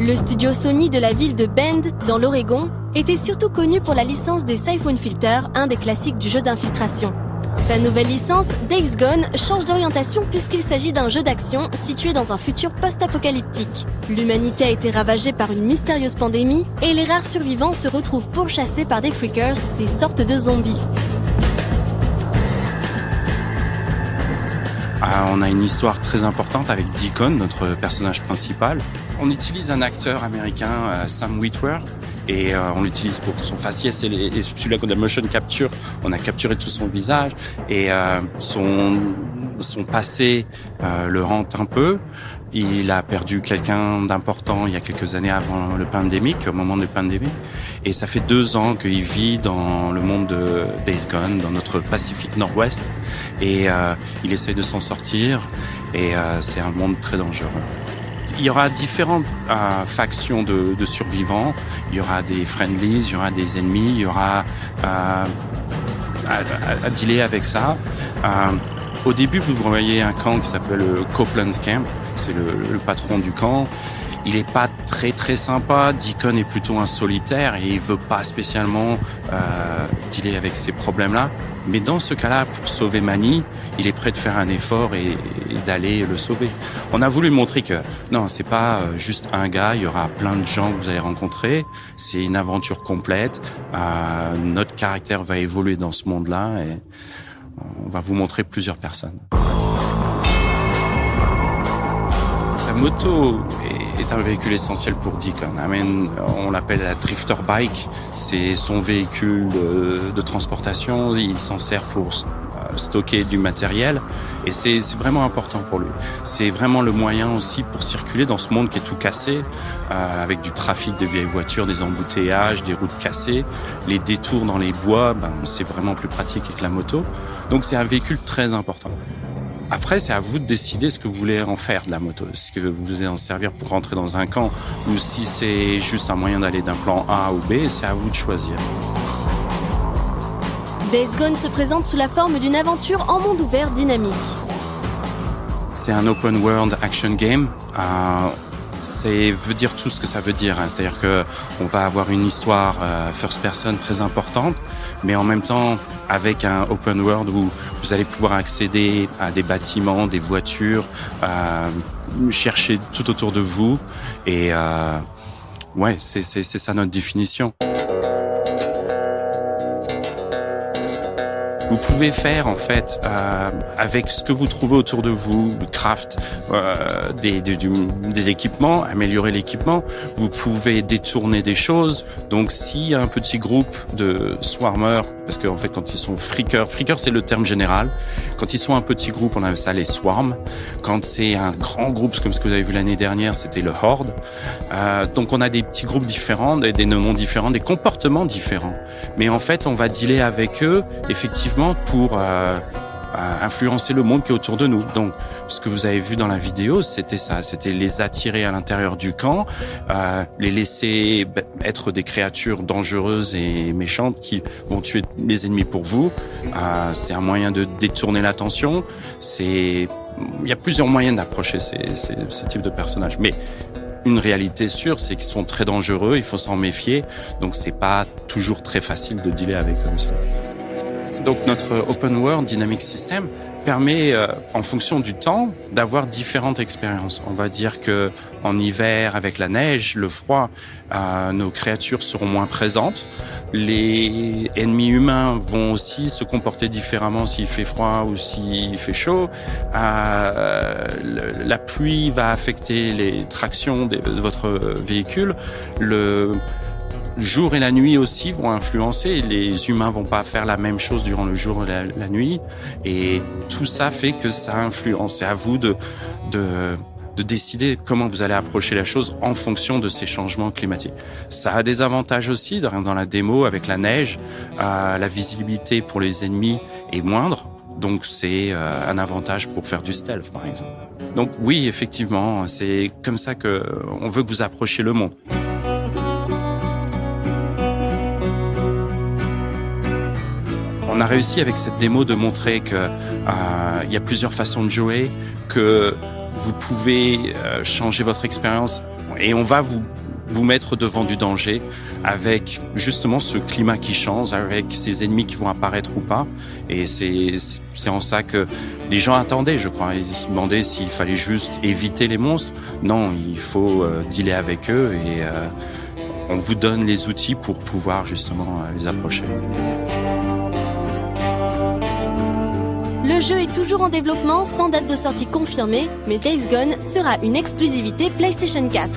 Le studio Sony de la ville de Bend, dans l'Oregon, était surtout connu pour la licence des Siphon Filter, un des classiques du jeu d'infiltration. Sa nouvelle licence, Days Gone, change d'orientation puisqu'il s'agit d'un jeu d'action situé dans un futur post-apocalyptique. L'humanité a été ravagée par une mystérieuse pandémie et les rares survivants se retrouvent pourchassés par des freakers, des sortes de zombies. On a une histoire très importante avec Deacon, notre personnage principal. On utilise un acteur américain, Sam Witwer, et on l'utilise pour son faciès et celui-là de la motion capture. On a capturé tout son visage et son passé le hante un peu. Il a perdu quelqu'un d'important il y a quelques années avant le pandémique, au moment de la pandémie. Et ça fait 2 ans qu'il vit dans le monde de Days Gone, dans notre Pacifique Nord-Ouest. Et il essaye de s'en sortir. Et c'est un monde très dangereux. Il y aura différentes factions de survivants. Il y aura des friendlies, il y aura des ennemis, il y aura à dealer avec ça. Au début, vous voyez un camp qui s'appelle le Copeland's Camp. C'est le patron du camp. Il est pas très sympa. Deacon est plutôt un solitaire et il veut pas spécialement dealer avec ces problèmes-là. Mais dans ce cas-là, pour sauver Manny, il est prêt de faire un effort et d'aller le sauver. On a voulu montrer que non, c'est pas juste un gars. Il y aura plein de gens que vous allez rencontrer. C'est une aventure complète. Notre caractère va évoluer dans ce monde-là et on va vous montrer plusieurs personnes. La moto est un véhicule essentiel pour Deacon. On l'appelle la drifter bike. C'est son véhicule de transportation. Il s'en sert pour stocker du matériel et c'est vraiment important pour lui. C'est vraiment le moyen aussi pour circuler dans ce monde qui est tout cassé, avec du trafic de vieilles voitures, des embouteillages, des routes cassées, les détours dans les bois. C'est vraiment plus pratique avec la moto. Donc c'est un véhicule très important. Après, c'est à vous de décider ce que vous voulez en faire de la moto. Est-ce que vous voulez en servir pour rentrer dans un camp ou si c'est juste un moyen d'aller d'un plan A ou B, c'est à vous de choisir. Days Gone se présente sous la forme d'une aventure en monde ouvert dynamique. C'est un open world action game. Veut dire tout ce que ça veut dire. C'est-à-dire que on va avoir une histoire first person très importante, mais en même temps avec un open world où vous allez pouvoir accéder à des bâtiments, des voitures, chercher tout autour de vous. Et c'est ça notre définition. Vous pouvez faire en fait avec ce que vous trouvez autour de vous, le craft, des équipements, améliorer l'équipement. Vous pouvez détourner des choses. Donc s'il y a un petit groupe de swarmers, parce qu'en fait quand ils sont freakers c'est le terme général. Quand ils sont un petit groupe, on appelle ça les swarms. Quand c'est un grand groupe, comme ce que vous avez vu l'année dernière, c'était le horde. Donc on a des petits groupes différents, des noms différents, des comportements différents. Mais en fait on va dealer avec eux effectivement pour influencer le monde qui est autour de nous. Donc, ce que vous avez vu dans la vidéo, c'était ça. C'était les attirer à l'intérieur du camp, les laisser être des créatures dangereuses et méchantes qui vont tuer les ennemis pour vous. C'est un moyen de détourner l'attention. Il y a plusieurs moyens d'approcher ce type de personnages. Mais une réalité sûre, c'est qu'ils sont très dangereux. Il faut s'en méfier. Donc, c'est pas toujours très facile de dealer avec eux aussi. Donc notre Open World Dynamic System permet, en fonction du temps, d'avoir différentes expériences. On va dire que en hiver, avec la neige, le froid, nos créatures seront moins présentes. Les ennemis humains vont aussi se comporter différemment s'il fait froid ou s'il fait chaud. La pluie va affecter les tractions de votre véhicule. Le jour et la nuit aussi vont influencer. Les humains vont pas faire la même chose durant le jour et la nuit. Et tout ça fait que ça influence. C'est à vous de décider comment vous allez approcher la chose en fonction de ces changements climatiques. Ça a des avantages aussi. Dans la démo, avec la neige, la visibilité pour les ennemis est moindre. Donc c'est un avantage pour faire du stealth, par exemple. Donc oui, effectivement, c'est comme ça que on veut que vous approchiez le monde. On a réussi avec cette démo de montrer que il y a plusieurs façons de jouer, que vous pouvez changer votre expérience Et on va vous mettre devant du danger avec justement ce climat qui change, avec ces ennemis qui vont apparaître ou pas. Et c'est en ça que les gens attendaient, je crois. Ils se demandaient s'il fallait juste éviter les monstres. Non, il faut dealer avec eux et on vous donne les outils pour pouvoir justement les approcher. Le jeu est toujours en développement sans date de sortie confirmée, mais Days Gone sera une exclusivité PlayStation 4.